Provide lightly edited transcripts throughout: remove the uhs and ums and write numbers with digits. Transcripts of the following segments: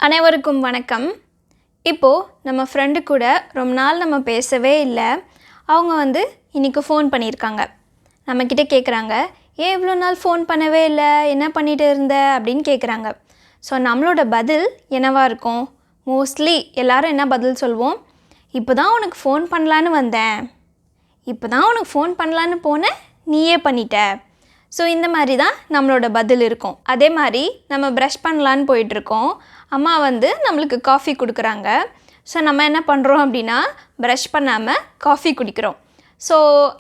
அனைவருக்கும் வணக்கம். இப்போது நம்ம ஃப்ரெண்டு கூட ரொம்ப நாள் நம்ம பேசவே இல்லை. அவங்க இன்றைக்கி ஃபோன் பண்ணியிருக்காங்க. நம்மக்கிட்ட கேட்குறாங்க, ஏன் இவ்வளோ நாள் ஃபோன் பண்ணவே இல்லை, என்ன பண்ணிகிட்டு இருந்த அப்படின்னு கேட்குறாங்க. ஸோ நம்மளோட பதில் என்னவாக இருக்கும்? மோஸ்ட்லி எல்லோரும் என்ன பதில் சொல்வோம்? இப்போ தான் உனக்கு ஃபோன் பண்ணலான்னு வந்தேன், இப்போ தான் உனக்கு ஃபோன் பண்ணலான்னு போனேன், நீயே பண்ணிட்ட. ஸோ இந்த மாதிரி தான் நம்மளோட பதில் இருக்கும். அதே மாதிரி நம்ம ப்ரஷ் பண்ணலான்னு போயிட்டுருக்கோம். அம்மா நம்மளுக்கு காஃபி கொடுக்குறாங்க. ஸோ நம்ம என்ன பண்ணுறோம் அப்படின்னா, ப்ரஷ் பண்ணாமல் காஃபி குடிக்கிறோம். ஸோ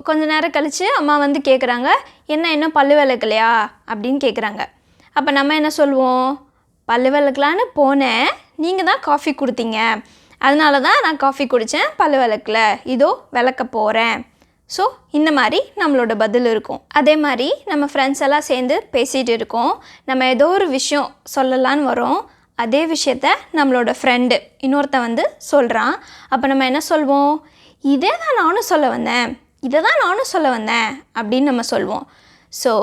கொஞ்ச நேரம் கழித்து அம்மா கேட்குறாங்க, இன்னும் பல்லு விளக்கலையா அப்படின்னு கேட்குறாங்க. அப்போ நம்ம என்ன சொல்லுவோம்? பல்லு விளக்கலான்னு போனேன், நீங்கள் தான் காஃபி கொடுத்தீங்க, அதனால தான் நான் காஃபி குடித்தேன், பல்லு விளக்கல, இதோ விளக்க போகிறேன். ஸோ இந்த மாதிரி நம்மளோட பதில் இருக்கும். அதே மாதிரி நம்ம ஃப்ரெண்ட்ஸ் எல்லாம் சேர்ந்து பேசிகிட்டு இருக்கோம். நம்ம ஏதோ ஒரு விஷயம் சொல்லலான்னு வரோம். அதே விஷயத்த நம்மளோட ஃப்ரெண்டு இன்னொருத்தன் சொல்கிறான். அப்போ நம்ம என்ன சொல்வோம்? இதை தான் நானும் சொல்ல வந்தேன், இதை தான் நானும் சொல்ல வந்தேன் அப்படின்னு நம்ம சொல்வோம். ஸோ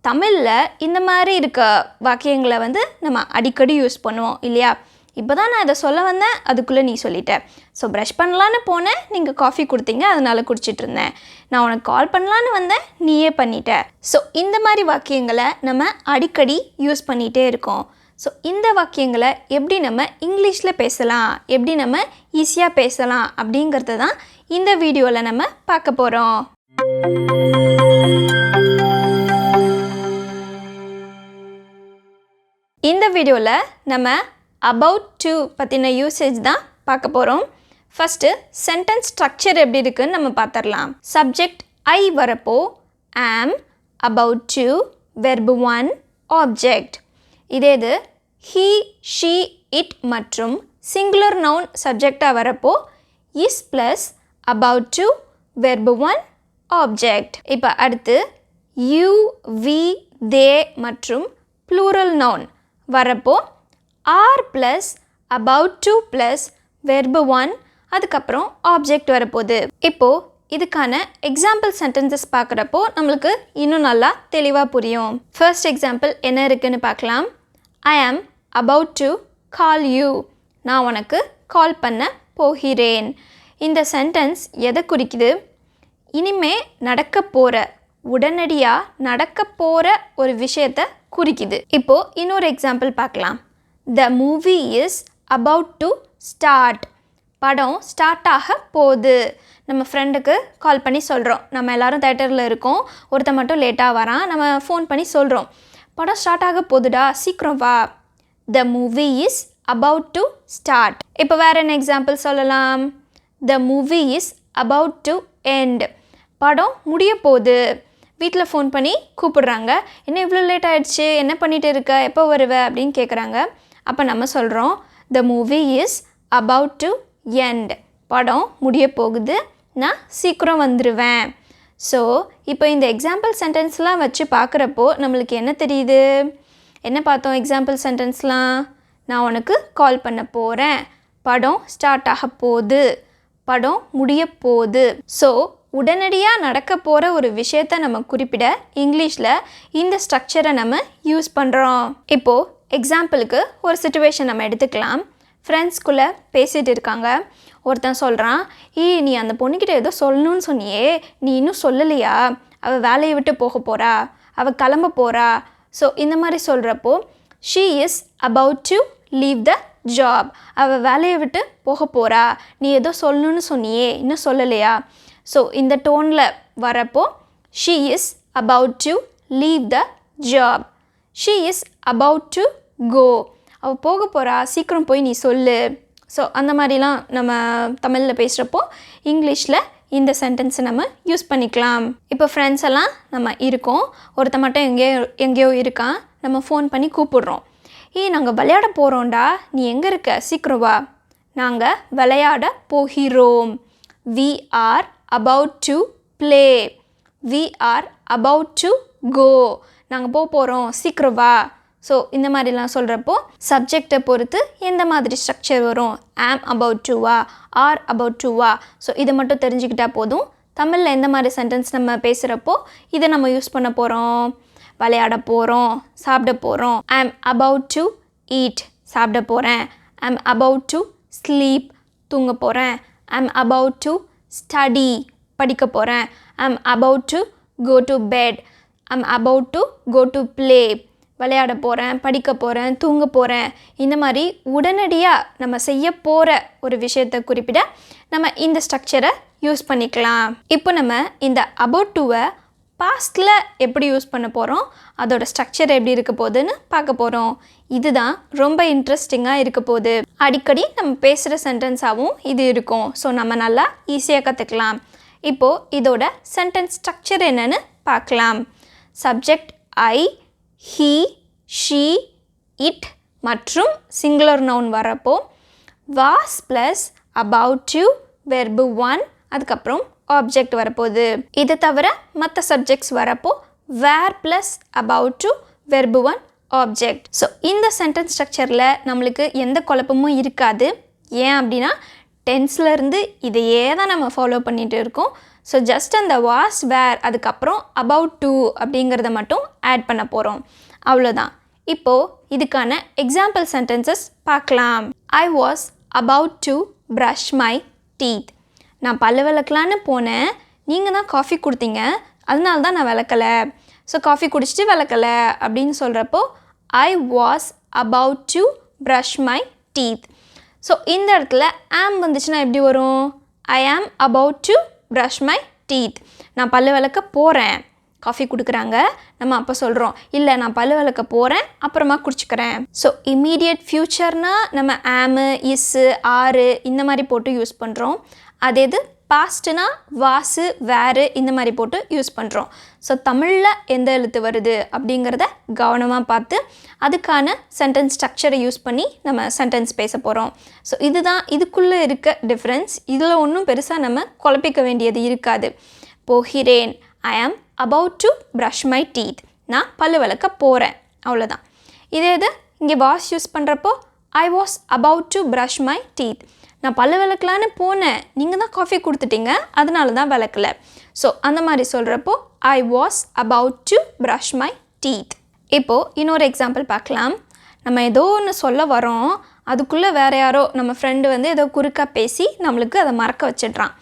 தமிழில் இந்த மாதிரி இருக்க வாக்கியங்களை நம்ம அடிக்கடி யூஸ் பண்ணுவோம் இல்லையா? இப்போ தான் நான் இதை சொல்ல வந்தேன், அதுக்குள்ளே நீ சொல்லிட்ட. ஸோ ப்ரஷ் பண்ணலான்னு போனேன், நீங்கள் காஃபி கொடுத்தீங்க, அதனால் குடிச்சிட்டு இருந்தேன். நான் உனக்கு கால் பண்ணலான்னு வந்தேன், நீயே பண்ணிட்ட. ஸோ இந்த மாதிரி வாக்கியங்களை நம்ம அடிக்கடி யூஸ் பண்ணிகிட்டே இருக்கோம். ஸோ இந்த வாக்கியங்களை எப்படி நம்ம இங்கிலீஷில் பேசலாம், எப்படி நம்ம ஈஸியாக பேசலாம் அப்படிங்கிறது தான் இந்த வீடியோவில் நம்ம பார்க்க போகிறோம். இந்த வீடியோவில் நம்ம அபவுட் டு பற்றின யூசேஜ் தான் பார்க்க போகிறோம். ஃபஸ்ட்டு சென்டென்ஸ் ஸ்ட்ரக்சர் எப்படி இருக்குதுன்னு நம்ம பார்த்துடலாம். சப்ஜெக்ட் ஐ வரப்போ am, about to, verb 1, object. இது ஹீ, ஷீ, இட் மற்றும் சிங்குலர் நவுன் சப்ஜெக்டாக வரப்போ is plus about to, verb 1, object. இப்போ அடுத்து யூ, வி, தே மற்றும் ப்ளூரல் நவுன் வரப்போ are plus about to plus verb 1, அதுக்கப்புறம் ஆப்ஜெக்ட் வரப்போகுது. இப்போது இதுக்கான எக்ஸாம்பிள் சென்டென்சஸ் பார்க்குறப்போ நம்மளுக்கு இன்னும் நல்லா தெளிவாக புரியும். ஃபர்ஸ்ட் எக்ஸாம்பிள் என்ன இருக்குதுன்னு பார்க்கலாம். ஐ ஆம் அபவுட் டு கால் யூ, நான் உனக்கு கால் பண்ண போகிறேன். இந்த சென்டென்ஸ் எதை குறிக்குது? இனிமே நடக்க போகிற, உடனடியாக நடக்க போகிற ஒரு விஷயத்தை குறிக்குது. இப்போது இன்னொரு எக்ஸாம்பிள் பார்க்கலாம். The movie is about to start. படம் ஸ்டார்ட் ஆக போகுது. நம்ம ஃப்ரெண்டுக்கு கால் பண்ணி சொல்கிறோம். நம்ம எல்லோரும் தேட்டரில் இருக்கோம், ஒருத்தன் மட்டும் லேட்டாக வரான். நம்ம ஃபோன் பண்ணி சொல்கிறோம், படம் ஸ்டார்ட் ஆக போகுதுடா, சீக்கிரம் வா. The movie is about to start. இப்போ வேறு என்ன எக்ஸாம்பிள் சொல்லலாம்? The movie is about to end. படம் முடிய போகுது. வீட்டில் ஃபோன் பண்ணி கூப்பிடுறாங்க, என்ன இவ்வளோ லேட் ஆகிடுச்சு, என்ன பண்ணிகிட்டு இருக்க, எப்போ வருவ அப்படின்னு கேட்குறாங்க. அப்போ நம்ம சொல்கிறோம், the movie is about to end. படம் முடிய போகுது, நான் சீக்கிரம் வந்துடுவேன். ஸோ இப்போ இந்த எக்ஸாம்பிள் சென்டென்ஸ்லாம் வச்சு பார்க்குறப்போ நம்மளுக்கு என்ன தெரியுது? என்ன பார்த்தோம் எக்ஸாம்பிள் சென்டென்ஸ்லாம்? நான் உனக்கு கால் பண்ண போகிறேன், படம் ஸ்டார்ட் ஆக போகுது, படம் முடிய போகுது. ஸோ உடனடியாக நடக்க போகிற ஒரு விஷயத்தை நம்ம குறிப்பிட இங்கிலீஷில் இந்த ஸ்ட்ரக்சரை நம்ம யூஸ் பண்ணுறோம். இப்போது எக்ஸாம்பிளுக்கு ஒரு சிச்சுவேஷன் நம்ம எடுத்துக்கலாம். ஃப்ரெண்ட்ஸ்குள்ளே பேசிகிட்டு இருக்காங்க. ஒருத்தன் சொல்கிறான், நீ அந்த பொண்ணுக்கிட்ட ஏதோ சொல்லணும்னு சொன்னியே, நீ இன்னும் சொல்லலையா? அவள் வேலையை விட்டு போக போகிறா, அவள் கிளம்ப போகிறா. ஸோ இந்த மாதிரி சொல்கிறப்போ she is about to leave the job. அவள் வேலையை விட்டு போக போகிறா, நீ ஏதோ சொல்லணும்னு சொன்னியே, இன்னும் சொல்லலையா? ஸோ இந்த டோனில் வரப்போ she is about to leave the job, she is about to go. அவள் போக போகிறா, சீக்கிரம் போய் நீ சொல்லு. ஸோ அந்த மாதிரிலாம் நம்ம தமிழில் பேசுகிறப்போ இங்கிலீஷில் இந்த சென்டென்ஸை நம்ம யூஸ் பண்ணிக்கலாம். இப்போ ஃப்ரெண்ட்ஸ் எல்லாம் நம்ம இருக்கோம், ஒருத்த மட்டும் எங்கேயோ இருக்கான். நம்ம ஃபோன் பண்ணி கூப்பிடுறோம், நாங்கள் விளையாட போகிறோம்டா, நீ எங்கே இருக்க, சீக்கிரம் வா. நாங்கள் விளையாட போகிறோம். We are about to play. We are about to go. நாங்கள் போகிறோம், சீக்கிரம் வா. ஸோ இந்த மாதிரிலாம் சொல்கிறப்போ சப்ஜெக்டை பொறுத்து எந்த மாதிரி ஸ்ட்ரக்சர் வரும்? ஆம் அபவுட் டு வா, ஆர் அபவுட் டு வா. ஸோ இதை மட்டும் தெரிஞ்சுக்கிட்டால் போதும். தமிழில் எந்த மாதிரி சென்டென்ஸ் நம்ம பேசுகிறப்போ இதை நம்ம யூஸ் பண்ண போகிறோம்? விளையாட போகிறோம், சாப்பிட போகிறோம். ஐ ஆம் அபவுட் டு ஈட், சாப்பிட போகிறேன். I'm about to sleep. தூங்க போகிறேன். I'm about to study. படிக்க போகிறேன். I'm about to go to bed. I'm about to go to play. விளையாட போகிறேன், படிக்க போகிறேன், தூங்க போகிறேன். இந்த மாதிரி உடனடியாக நம்ம செய்ய போகிற ஒரு விஷயத்தை குறிப்பிட நம்ம இந்த ஸ்ட்ரக்சரை யூஸ் பண்ணிக்கலாம். இப்போ நம்ம இந்த about toவை பாஸ்டில் எப்படி யூஸ் பண்ண போகிறோம், அதோட ஸ்ட்ரக்சர் எப்படி இருக்க போகுதுன்னு பார்க்க போகிறோம். இதுதான் ரொம்ப இன்ட்ரெஸ்டிங்காக இருக்க போகுது. அடிக்கடி நம்ம பேசுகிற சென்டென்ஸாகவும் இது இருக்கும். ஸோ நம்ம நல்லா ஈஸியாக கற்றுக்கலாம். இப்போது இதோட சென்டென்ஸ் ஸ்ட்ரக்சர் என்னன்னு பார்க்கலாம். Subject I, he, she, it மற்றும் சிங்குலர் நவுன் வரப்போ was plus about to verb 1 அதுக்கப்புறம் ஆப்ஜெக்ட் வரப்போகுது. இது தவிர மற்ற சப்ஜெக்ட்ஸ் வரப்போ were plus about to verb 1 object. So இந்த சென்டென்ஸ் ஸ்ட்ரக்சரில் நம்மளுக்கு எந்த குழப்பமும் இருக்காது. ஏன் அப்படின்னா டென்ஸ்லேருந்து இதையே தான் நம்ம ஃபாலோ பண்ணிகிட்டு இருக்கோம். ஸோ ஜஸ்ட் அந்த வாஸ் வேர் அதுக்கப்புறம் about to அப்படிங்கிறத மட்டும் ஆட் பண்ண போகிறோம். அவ்வளோதான். இப்போது இதுக்கான எக்ஸாம்பிள் சென்டென்சஸ் பார்க்கலாம். I was about to brush my teeth. நான் பல்லு விளக்கலான்னு போனேன், நீங்கள் தான் காஃபி கொடுத்தீங்க, அதனால தான் நான் விளக்கலை. ஸோ காஃபி குடிச்சிட்டு விளக்கலை அப்படின்னு சொல்கிறப்போ I was about to brush my teeth. So இந்த இடத்துல am வந்துச்சுன்னா எப்படி வரும்? I am about to brush my teeth. நான் பல்லு விளக்க போகிறேன், காஃபி கொடுக்குறாங்க, நம்ம அப்போ சொல்கிறோம் இல்லை நான் பல்லு விளக்க போகிறேன் அப்புறமா குடிச்சிக்கிறேன். ஸோ இம்மீடியட் ஃப்யூச்சர்னால் நம்ம ஆமு, இஸ்ஸு, ஆறு இந்த மாதிரி போட்டு யூஸ் பண்ணுறோம். அதே இது பாஸ்ட்னா வாசு, வேறு இந்த மாதிரி போட்டு யூஸ் பண்ணுறோம். ஸோ தமிழில் எந்த எழுத்து வருது அப்படிங்கிறத கவனமாக பார்த்து அதுக்கான சென்டென்ஸ் ஸ்ட்ரக்சரை யூஸ் பண்ணி நம்ம சென்டென்ஸ் பேச போகிறோம். ஸோ இதுதான் இதுக்குள்ளே இருக்க டிஃப்ரென்ஸ். இதில் ஒன்றும் பெருசாக நம்ம குழப்பிக்க வேண்டியது இருக்காது. போகிறேன், I am about to brush my teeth. நான் பல்லு விளக்க போகிறேன், அவ்வளோதான். இதே இது இங்கே வாஸ் யூஸ் பண்ணுறப்போ I was about to brush my teeth. நான் பல்லு விளக்கலான்னு போனேன், நீங்கள் தான் காஃபி கொடுத்துட்டீங்க, அதனால தான் விளக்கலை. ஸோ அந்த மாதிரி சொல்கிறப்போ I was about to brush my teeth. இப்போது இன்னொரு எக்ஸாம்பிள் பார்க்கலாம். நம்ம ஏதோ ஒன்று சொல்ல வரோம், அதுக்குள்ளே வேறு யாரோ நம்ம ஃப்ரெண்டு வந்து ஏதோ குறுக்காக பேசி நம்மளுக்கு அதை மறக்க வச்சிடுறான்.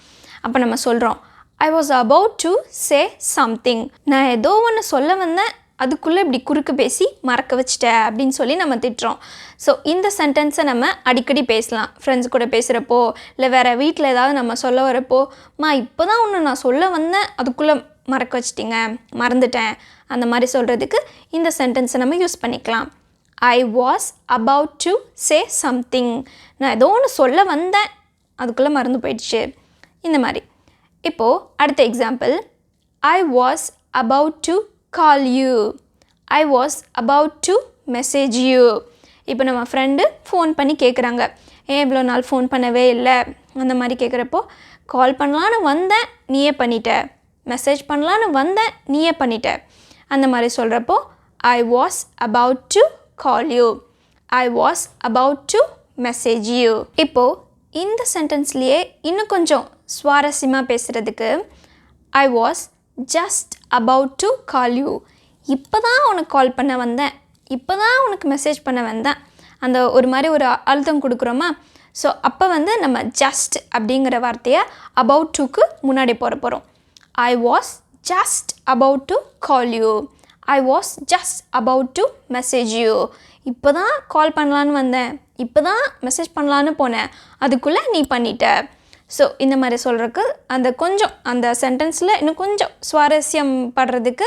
அப்போ நம்ம சொல்கிறோம் I was about to say something. நான் ஏதோ ஒன்று சொல்ல வந்தேன், அதுக்குள்ளே இப்படி குறுக்கு பேசி மறக்க வச்சிட்டேன் அப்படின்னு சொல்லி நம்ம திட்டுறோம். ஸோ இந்த சென்டென்ஸை நம்ம அடிக்கடி பேசலாம். ஃப்ரெண்ட்ஸ் கூட பேசுகிறப்போ இல்லை வேறு வீட்டில் ஏதாவது நம்ம சொல்ல வரப்போ, இப்போ தான் ஒன்று நான் சொல்ல வந்தேன், அதுக்குள்ளே மறக்க வச்சிட்டிங்க, மறந்துட்டேன், அந்த மாதிரி சொல்கிறதுக்கு இந்த சென்டென்ஸை நம்ம யூஸ் பண்ணிக்கலாம். I was about to say something. நான் ஏதோ ஒன்று சொல்ல வந்தேன், அதுக்குள்ளே மறந்து போயிடுச்சு, இந்த மாதிரி. இப்போது அடுத்த example. I was about to call you. I was about to message you. இப்போ நம்ம ஃப்ரெண்டு ஃபோன் பண்ணி கேட்குறாங்க, ஏன் இவ்வளோ நாள் ஃபோன் பண்ணவே இல்லை அந்த மாதிரி கேட்குறப்போ, கால் பண்ணலான்னு வந்தேன் நீயே பண்ணிட்ட, மெசேஜ் பண்ணலான்னு வந்தேன் நீயே பண்ணிட்ட, அந்த மாதிரி சொல்கிறப்போ I was about to call you. I was about to message you. இப்போது இந்த சென்டென்ஸ்லேயே இன்னும் கொஞ்சம் சுவாரஸ்யமாக பேசுகிறதுக்கு I was just about to call you. இப்போ தான் உனக்கு கால் பண்ண வந்தேன், இப்போ தான் உனக்கு மெசேஜ் பண்ண வந்தேன், அந்த ஒரு மாதிரி ஒரு அழுத்தம் கொடுக்குறோமா. ஸோ அப்போ வந்து நம்ம ஜஸ்ட் அப்படிங்கிற வார்த்தையை about toக்கு முன்னாடி போகிறோம். I was just about to call you. I was just about to message you. இப்போ தான் கால் பண்ணலான்னு வந்தேன், இப்போ தான் மெசேஜ் பண்ணலான்னு போனேன், அதுக்குள்ளே நீ பண்ணிட்ட. ஸோ இந்த மாதிரி சொல்கிறதுக்கு அந்த கொஞ்சம் அந்த சென்டென்ஸில் இன்னும் கொஞ்சம் சுவாரஸ்யம் படுறதுக்கு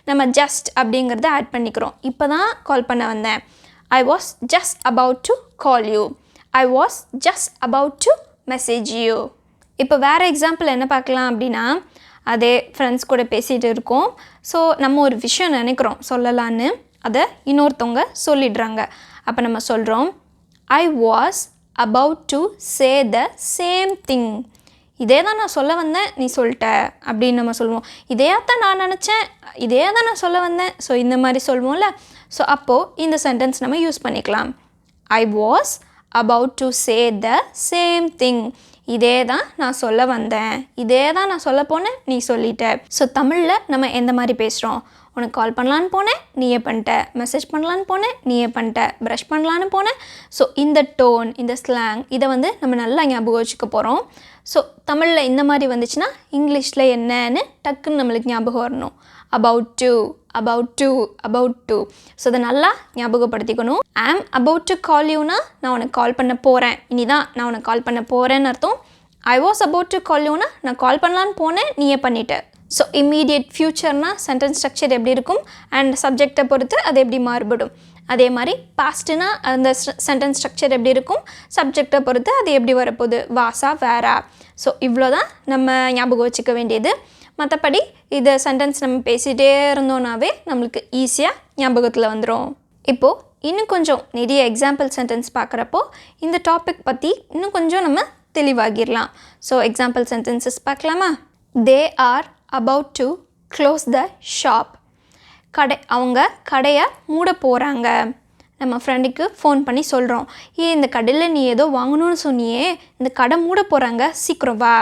நம்ம ஜஸ்ட் அப்படிங்கிறத ஆட் பண்ணிக்கிறோம். இப்போ தான் கால் பண்ண வந்தேன், I was just about to call you. I was just about to message you. இப்போ வேறு எக்ஸாம்பிள் என்ன பார்க்கலாம் அப்படின்னா, அதே ஃப்ரெண்ட்ஸ் கூட பேசிகிட்டு இருக்கோம். ஸோ நம்ம ஒரு விஷயம் நினைக்கிறோம் சொல்லலான்னு, அதை இன்னொருத்தவங்க சொல்லிடுறாங்க. அப்போ நம்ம சொல்கிறோம் I was about to say the same thing. இதே தான் நான் சொல்ல வந்தேன் நீ சொல்லிட்ட அப்படின்னு நம்ம சொல்லுவோம். இதே தான் நான் நினச்சேன், இதே தான் நான் சொல்ல வந்தேன். ஸோ இந்த மாதிரி சொல்லுவோம்ல. ஸோ அப்போது இந்த சென்டென்ஸ் நம்ம யூஸ் பண்ணிக்கலாம். I was about to say the same thing. இதே தான் நான் சொல்ல வந்தேன், இதே தான் நான் சொல்ல போனேன், நீ சொல்லிட்ட. ஸோ தமிழில் நம்ம எந்த மாதிரி பேசுகிறோம்? உனக்கு கால் பண்ணலான்னு போனேன், நீயே பண்ணிட்ட. மெசேஜ் பண்ணலான்னு போனேன், நீயே பண்ணிட்ட. ப்ரஷ் பண்ணலான்னு போனேன். ஸோ இந்த டோன், இந்த ஸ்லாங், இதை வந்து நம்ம நல்லா ஞாபகம் வச்சுக்க போகிறோம். ஸோ தமிழில் இந்த மாதிரி வந்துச்சுன்னா இங்கிலீஷில் என்னன்னு டக்குன்னு நம்மளுக்கு ஞாபகம் வரணும். about to, about to, about to. So அதை நல்லா ஞாபகப்படுத்திக்கணும். am about to call youனா நான் உனக்கு கால் பண்ண போகிறேன், இனிதான் நான் உனக்கு கால் பண்ண போகிறேன்னு அர்த்தம். I was about to call youனா நான் கால் பண்ணலான்னு போனேன், நீயே பண்ணிட்ட. ஸோ இம்மீடியட் ஃப்யூச்சர்னா சென்டென்ஸ் ஸ்ட்ரக்சர் எப்படி இருக்கும் அண்ட் சப்ஜெக்டை பொறுத்து அது எப்படி மாறுபடும். அதே மாதிரி பாஸ்ட்னா அந்த சென்டென்ஸ் ஸ்ட்ரக்சர் எப்படி இருக்கும், சப்ஜெக்டை பொறுத்து அது எப்படி வரப்போகுது, வாசா வேறா. ஸோ இவ்வளோ தான் நம்ம ஞாபகம் வச்சுக்க வேண்டியது. மற்றபடி இதை சென்டென்ஸ் நம்ம பேசிகிட்டே இருந்தோன்னாவே நம்மளுக்கு ஈஸியாக ஞாபகத்தில் வந்துடும். இப்போது இன்னும் கொஞ்சம் நிறைய எக்ஸாம்பிள் சென்டென்ஸ் பார்க்குறப்போ இந்த டாபிக் பற்றி இன்னும் கொஞ்சம் நம்ம தெளிவாகிடலாம். ஸோ எக்ஸாம்பிள் சென்டென்சஸ் பார்க்கலாமா? They are about to close the shop. அவங்க கடையை மூட போகிறாங்க. நம்ம ஃப்ரெண்டுக்கு ஃபோன் பண்ணி சொல்கிறோம், இந்த கடையில் நீ ஏதோ வாங்கணும்னு சொன்னியே, இந்த கடை மூட போகிறாங்க, சீக்கிரம் வா.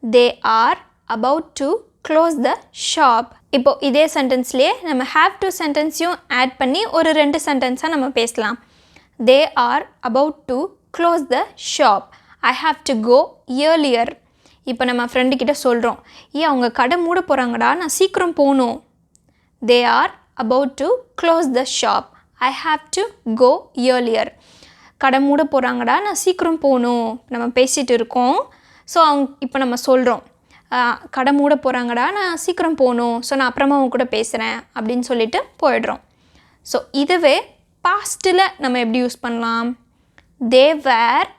They are about to close the shop. இப்போது இதே சென்டென்ஸ்லேயே நம்ம have to சென்டென்ஸையும் ஆட் பண்ணி ஒரு 2 சென்டென்ஸாக நம்ம பேசலாம். They are about to close the shop. I have to go earlier. இப்போ நம்ம ஃப்ரெண்டுக்கிட்ட சொல்கிறோம், அவங்க கடை மூட போகிறாங்கடா, நான் சீக்கிரம் போகணும். They are about to close the shop. I have to go earlier. கடை மூட போகிறாங்கடா, நான் சீக்கிரம் போகணும். நம்ம பேசிகிட்டு இருக்கோம். ஸோ இப்போ நம்ம சொல்கிறோம், கடை மூட போகிறாங்கடா, நான் சீக்கிரம் போகணும். ஸோ நான் அப்புறமா அவங்க கூட பேசுகிறேன் அப்படின்னு சொல்லிட்டு போயிடுறோம். ஸோ இதுவே பாஸ்ட்டில் நம்ம எப்படி யூஸ் பண்ணலாம்? தே வேர்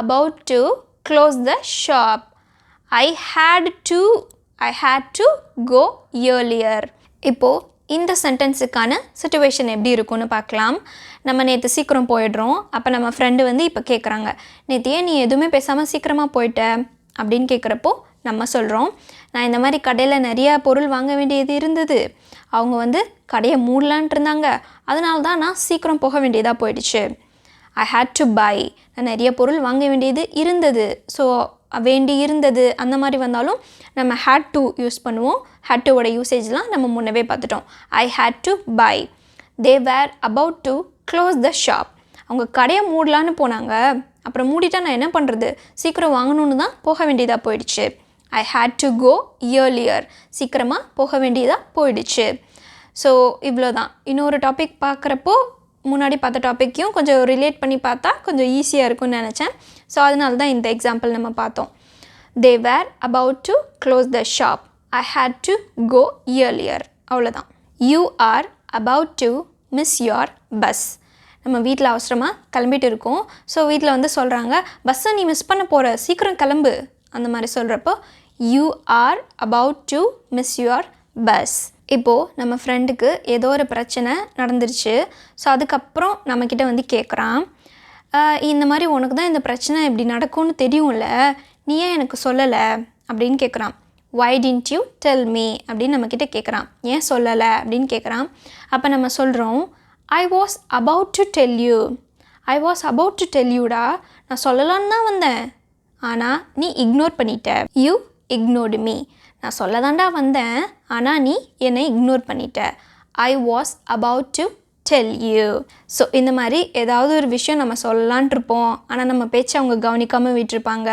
about to close the shop. I had to go earlier. இப்போது இந்த சென்டென்ஸுக்கான சிச்சுவேஷன் எப்படி இருக்கும்னு பார்க்கலாம். நம்ம நேற்று சீக்கிரம் போயிடுறோம். அப்போ நம்ம ஃப்ரெண்டு வந்து இப்போ கேட்குறாங்க, நேற்று ஏன் நீ எதுவுமே பேசாமல் சீக்கிரமாக போயிட்ட அப்படின்னு கேட்குறப்போ நம்ம சொல்கிறோம், நான் இந்த மாதிரி கடையில் நிறையா பொருள் வாங்க வேண்டியது இருந்தது, அவங்க வந்து கடையை மூடலான்ட்டு இருந்தாங்க, அதனால தான் நான் சீக்கிரம் போக வேண்டியதாக போயிடுச்சு. I had to buy. நான் நிறைய பொருள் வாங்க வேண்டியது இருந்தது. ஸோ வேண்டி இருந்தது அந்த மாதிரி வந்தாலும் நம்ம had to யூஸ் பண்ணுவோம். had to ஓட யூசேஜ்லாம் நம்ம முன்னவே பார்த்துட்டோம். I had to buy. They were about to close the shop. அவங்க கடையை மூடலான்னு போனாங்க, அப்புறம் மூடிட்டா நான் என்ன பண்ணுறது, சீக்கிரம் வாங்கணுன்னு தான் போக வேண்டியதாக போயிடுச்சு. I had to go earlier. சீக்கிரமாக போக வேண்டியதாக போயிடுச்சு. ஸோ இவ்வளோ தான். இன்னொரு டாபிக் பார்க்குறப்போ முன்னாடி பார்த்த டாப்பிக்கையும் கொஞ்சம் ரிலேட் பண்ணி பார்த்தா கொஞ்சம் ஈஸியாக இருக்கும்னு நினச்சேன். ஸோ அதனால தான் இந்த எக்ஸாம்பிள் நம்ம பார்த்தோம். தே வேர் about to close the shop. I had to go earlier. அவ்வளோதான். You are about to miss your bus. நம்ம வீட்டில் அவசரமாக கிளம்பிட்டு இருக்கோம். ஸோ வீட்டில் வந்து சொல்கிறாங்க, பஸ்ஸை நீ மிஸ் பண்ண போகிற, சீக்கிரம் கிளம்பு அந்த மாதிரி சொல்கிறப்போ you are about to miss your bus. இப்போது நம்ம ஃப்ரெண்டுக்கு ஏதோ ஒரு பிரச்சனை நடந்துருச்சு. ஸோ அதுக்கப்புறம் நம்மக்கிட்ட வந்து கேட்குறான், இந்த மாதிரி உனக்கு தான் இந்த பிரச்சனை இப்படி நடக்கும்னு தெரியும்ல, நீ ஏன் எனக்கு சொல்லலை அப்படின்னு கேட்குறான். why didn't you tell me அப்படின்னு நம்மக்கிட்ட கேட்குறான். ஏன் சொல்லலை அப்படின்னு கேட்குறான். அப்போ நம்ம சொல்கிறோம், I was about to tell you. I was about to tell youடா, நான் சொல்லலான்னு தான் வந்தேன், ஆனால் நீ இக்னோர் பண்ணிட்ட. you ignored me. நான் சொல்ல தாண்டா வந்தேன், ஆனால் நீ என்னை இக்னோர் பண்ணிட்ட. I was about to tell you. So இந்த மாதிரி ஏதாவது ஒரு விஷயம் நம்ம சொல்லலான் இருப்போம், ஆனால் நம்ம பேச்சை அவங்க கவனிக்காமல் விட்டுருப்பாங்க.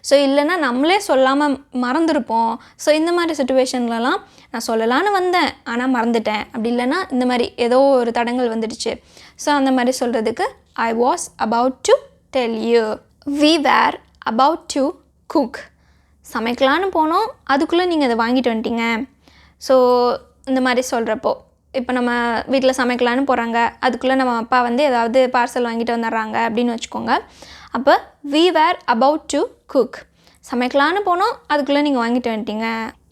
ஸோ இல்லைன்னா நம்மளே சொல்லாமல் மறந்துருப்போம். ஸோ இந்த மாதிரி சிச்சுவேஷன்லலாம் நான் சொல்லலான்னு வந்தேன் ஆனால் மறந்துட்டேன், அப்படி இல்லைன்னா இந்த மாதிரி ஏதோ ஒரு தடங்கள் வந்துடுச்சு. ஸோ அந்த மாதிரி சொல்கிறதுக்கு I was about to tell you. We were about to cook. சமைக்கலான்னு போனோம், அதுக்குள்ளே நீங்கள் அதை வாங்கிட்டு வந்துட்டீங்க. ஸோ இந்த மாதிரி சொல்கிறப்போ இப்போ நம்ம வீட்டில் சமைக்கலான்னு போகிறாங்க, அதுக்குள்ளே நம்ம அப்பா வந்து ஏதாவது பார்சல் வாங்கிட்டு வந்துடுறாங்க அப்படின்னு வச்சுக்கோங்க. அப்போ we were about to cook. சமைக்கலான்னு போனோம், அதுக்குள்ளே நீங்கள் வாங்கிட்டு வந்துட்டீங்க.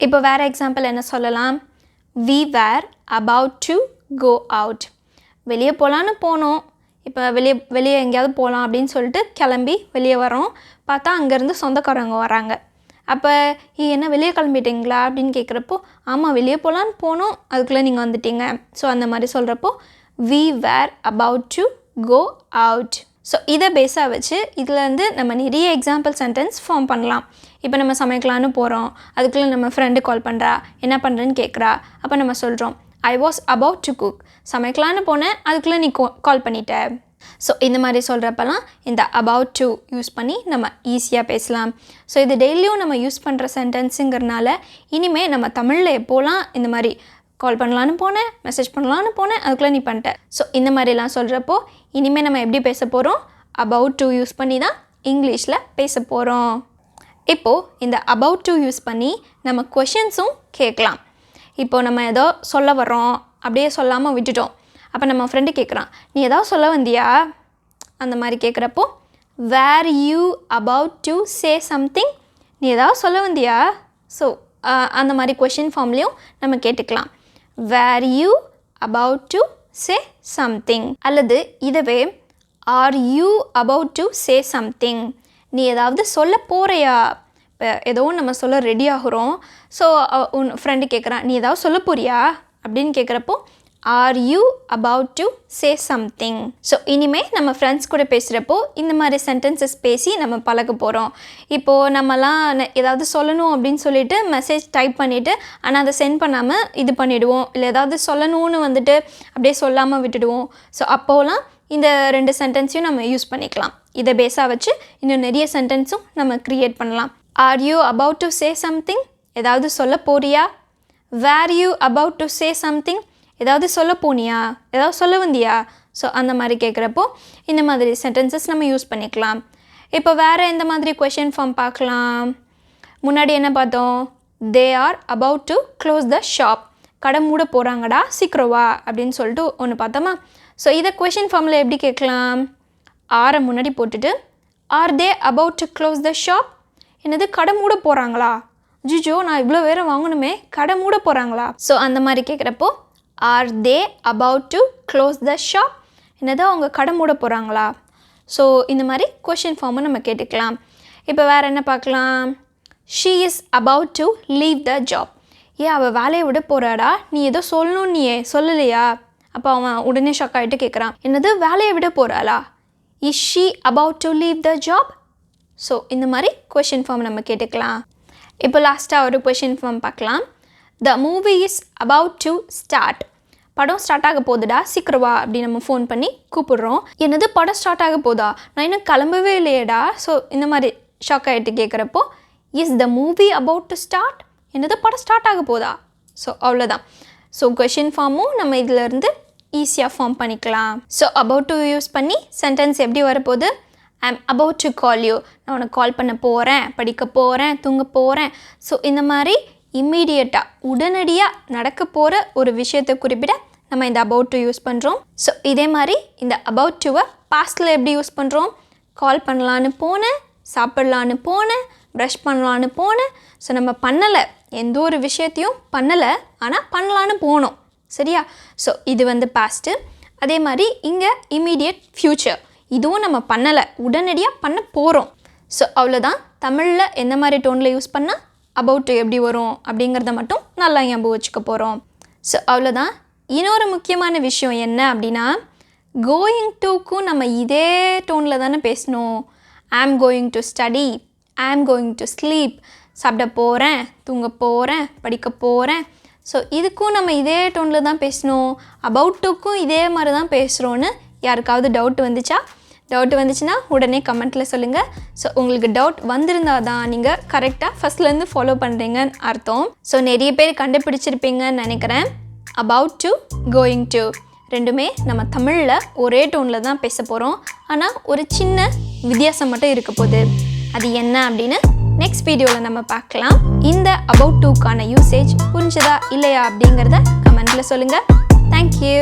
இப்போ வேறு எக்ஸாம்பிள் என்ன சொல்லலாம்? we were about to go out. வெளியே போகலான்னு போனோம், இப்போ வெளியே எங்கேயாவது போகலாம் அப்படின்னு சொல்லிட்டு கிளம்பி வெளியே வரோம். பார்த்தா அங்கேருந்து சொந்தக்காரங்க வராங்க. அப்போ என்ன வெளியே கிளம்பிட்டீங்களா அப்படின்னு கேட்குறப்போ, ஆமாம் வெளியே போகலான்னு போனோம், அதுக்குள்ளே நீங்கள் வந்துட்டீங்க. ஸோ அந்த மாதிரி சொல்கிறப்போ we were about to go out. So இதை பேஸாக வச்சு இதுலேருந்து நம்ம நிறைய எக்ஸாம்பிள் சென்டென்ஸ் ஃபார்ம் பண்ணலாம். இப்போ நம்ம சமைக்கலான்னு போகிறோம், அதுக்குள்ளே நம்ம ஃப்ரெண்டு கால் பண்ணுறா, என்ன பண்ணுறேன்னு கேட்குறா. அப்போ நம்ம சொல்கிறோம் I was about to cook. சமைக்கலான்னு போனேன், அதுக்குள்ளே நீ கால் பண்ணிட்ட. ஸோ இந்த மாதிரி சொல்கிறப்பெல்லாம் இந்த அபவுட் டு யூஸ் பண்ணி நம்ம ஈஸியாக பேசலாம். ஸோ இது டெய்லியும் நம்ம யூஸ் பண்ணுற சென்டென்ஸுங்கிறனால இனிமேல் நம்ம தமிழில் எப்போலாம் இந்த மாதிரி கால் பண்ணலான்னு போனேன், மெசேஜ் பண்ணலான்னு போனேன், அதுக்குள்ளே நீ பண்ணிட்ட. ஸோ இந்த மாதிரிலாம் சொல்கிறப்போ இனிமேல் நம்ம எப்படி பேச போகிறோம்? அபவுட் டு யூஸ் பண்ணி தான் இங்கிலீஷில் பேச போகிறோம். இப்போது இந்த அபவுட் டு யூஸ் பண்ணி நம்ம கொஷின்ஸும் கேட்கலாம். இப்போது நம்ம ஏதோ சொல்ல வரோம், அப்படியே சொல்லாமல் விட்டுட்டோம். அப்போ நம்ம ஃப்ரெண்டு கேட்குறான், நீ ஏதாவது சொல்ல வந்தியா? அந்த மாதிரி கேட்குறப்போ were you about to say something. நீ ஏதாவது சொல்ல வந்தியா? ஸோ அந்த மாதிரி கொஷின் ஃபார்ம்லேயும் நம்ம கேட்டுக்கலாம். Were you about to say something. அல்லது இதுவே are you about to say something. நீ ஏதாவது சொல்ல போகிறையா? இப்போ ஏதோ நம்ம சொல்ல ரெடி ஆகுறோம். ஸோ உன் ஃப்ரெண்டு கேட்குறான், நீ ஏதாவது சொல்ல போறியா அப்படின்னு கேட்குறப்போ are you about to say something. So இனிமேல் நம்ம ஃப்ரெண்ட்ஸ் கூட பேசுகிறப்போ இந்த மாதிரி சென்டென்சஸ் பேசி நம்ம பழக போகிறோம். இப்போது நம்மலாம் ஏதாவது சொல்லணும் அப்படின்னு சொல்லிட்டு மெசேஜ் டைப் பண்ணிவிட்டு ஆனால் அதை சென்ட் பண்ணாமல் இது பண்ணிவிடுவோம். இல்லை ஏதாவது சொல்லணும்னு வந்துட்டு அப்படியே சொல்லாமல் விட்டுடுவோம். ஸோ அப்போலாம் இந்த 2 சென்டென்ஸையும் நம்ம யூஸ் பண்ணிக்கலாம். இதை பேஸாக வச்சு இன்னும் நிறைய சென்டென்ஸும் நம்ம க்ரியேட் பண்ணலாம். Are you about to say something. ஏதாவது சொல்ல போறியா? Were you about to say something. ஏதாவது சொல்ல போனியா? ஏதாவது சொல்ல வந்தியா? ஸோ அந்த மாதிரி கேட்குறப்போ இந்த மாதிரி சென்டென்சஸ் நம்ம யூஸ் பண்ணிக்கலாம். இப்போ வேறு எந்த மாதிரி கொஷின் ஃபார்ம் பார்க்கலாம்? முன்னாடி என்ன பார்த்தோம்? They are about to close the shop. கடை மூட போகிறாங்கடா, சீக்கிரம் வா அப்படின்னு சொல்லிட்டு ஒன்று பார்த்தோமா? ஸோ இதை கொஷின் ஃபார்மில் எப்படி கேட்கலாம்? ஆரை முன்னாடி போட்டுட்டு are they about to close the shop. என்னது கடை மூட போகிறாங்களா? ஜிஜோ நான் இவ்வளோ வேறு வாங்கணுமே, கடை மூட போகிறாங்களா? ஸோ அந்த மாதிரி கேட்குறப்போ are they about to close the shop. என்னது அவங்க கடை மூட போகிறாங்களா? ஸோ இந்த மாதிரி கொஷின் ஃபார்மை நம்ம கேட்டுக்கலாம். இப்போ வேறு என்ன பார்க்கலாம்? She is about to leave the job. ஏன் அவள் வேலையை விட போகிறாடா, நீ ஏதோ சொல்லணும், நீ சொல்லலையா? அப்போ அவன் உடனே ஷாக் ஆகிட்டு கேட்குறான், என்னது வேலையை விட போகிறாளா? Is she about to leave the job. So இந்த மாதிரி கொஷின் ஃபார்ம் நம்ம கேட்டுக்கலாம். இப்போ லாஸ்ட்டாக ஒரு கொஷின் ஃபார்ம் பார்க்கலாம். The movie is about to start. படம் ஸ்டார்ட் ஆக போகுதுடா, சீக்கிரம் வா அப்படி நம்ம ஃபோன் பண்ணி கூப்பிடுறோம். என்னது படம் ஸ்டார்ட் ஆக போதா, நான் இன்னும் கிளம்பவே இல்லையேடா. ஸோ இந்த மாதிரி ஷாக் ஆகிட்டு கேட்குறப்போ is the movie about to start. என்னது படம் ஸ்டார்ட் ஆக போதா. ஸோ அவ்வளோதான். ஸோ கொஷின் ஃபார்மும் நம்ம இதிலேருந்து ஈஸியாக ஃபார்ம் பண்ணிக்கலாம். ஸோ அபவுட் டு யூஸ் பண்ணி சென்டென்ஸ் எப்படி வரப்போகுது? I am about to call you. நான் உனக்கு கால் பண்ண போகிறேன், படிக்க போகிறேன், தூங்க போகிறேன். ஸோ இந்த மாதிரி இம்மீடியட்டாக உடனடியாக நடக்க போகிற ஒரு விஷயத்தை குறிப்பிட நம்ம இந்த அபவுட் டு யூஸ் பண்ணுறோம். ஸோ இதே மாதிரி இந்த அபவுட் டுவை பாஸ்டில் எப்படி யூஸ் பண்ணுறோம்? கால் பண்ணலான்னு போனேன், சாப்பிட்லான்னு போனேன், ப்ரஷ் பண்ணலான்னு போனேன். ஸோ நம்ம பண்ணலை, எந்த ஒரு விஷயத்தையும் பண்ணலை, ஆனால் பண்ணலான்னு போனோம். சரியா? ஸோ இது வந்து பாஸ்ட்டு. அதே மாதிரி இங்கே இம்மீடியட் ஃப்யூச்சர், இதுவும் நம்ம பண்ணலை, உடனடியாக பண்ண போகிறோம். ஸோ அவ்வளோதான். தமிழில் எந்த மாதிரி டோனில் யூஸ் பண்ணால் அபவுட் டு எப்படி வரும் அப்படிங்கிறத மட்டும் நல்லா ஞாபகம் வச்சுக்க போகிறோம். ஸோ அவ்வளோதான். இன்னொரு முக்கியமான விஷயம் என்ன அப்படின்னா, கோயிங் டுக்கும் நம்ம இதே டோனில் தானே பேசணும். ஐ am going to study, I am going to sleep. சாப்பிட போகிறேன், தூங்க போகிறேன், படிக்க போகிறேன். ஸோ இதுக்கும் நம்ம இதே டோனில் தான் பேசணும். அபவுட் டுக்கும் இதே மாதிரி தான் பேசுகிறோன்னு யாருக்காவது டவுட் வந்துச்சுன்னா உடனே கமெண்ட்டில் சொல்லுங்கள். ஸோ உங்களுக்கு டவுட் வந்திருந்தால் தான் நீங்கள் கரெக்டாக ஃபஸ்ட்லேருந்து ஃபாலோ பண்ணுறீங்கன்னு அர்த்தம். ஸோ நிறைய பேர் கண்டுபிடிச்சிருப்பீங்கன்னு நினைக்கிறேன். அபவுட் டு, கோயிங் டு ரெண்டுமே நம்ம தமிழில் ஒரே டோனில் தான் பேச போகிறோம். ஆனால் ஒரு சின்ன வித்தியாசம் மட்டும் இருக்க போகுது. அது என்ன அப்படின்னு நெக்ஸ்ட் வீடியோவில் நம்ம பார்க்கலாம். இந்த அபவுட் டுக்கான யூசேஜ் புரிஞ்சதா இல்லையா அப்படிங்கிறத கமெண்ட்டில் சொல்லுங்கள். தேங்க்யூ.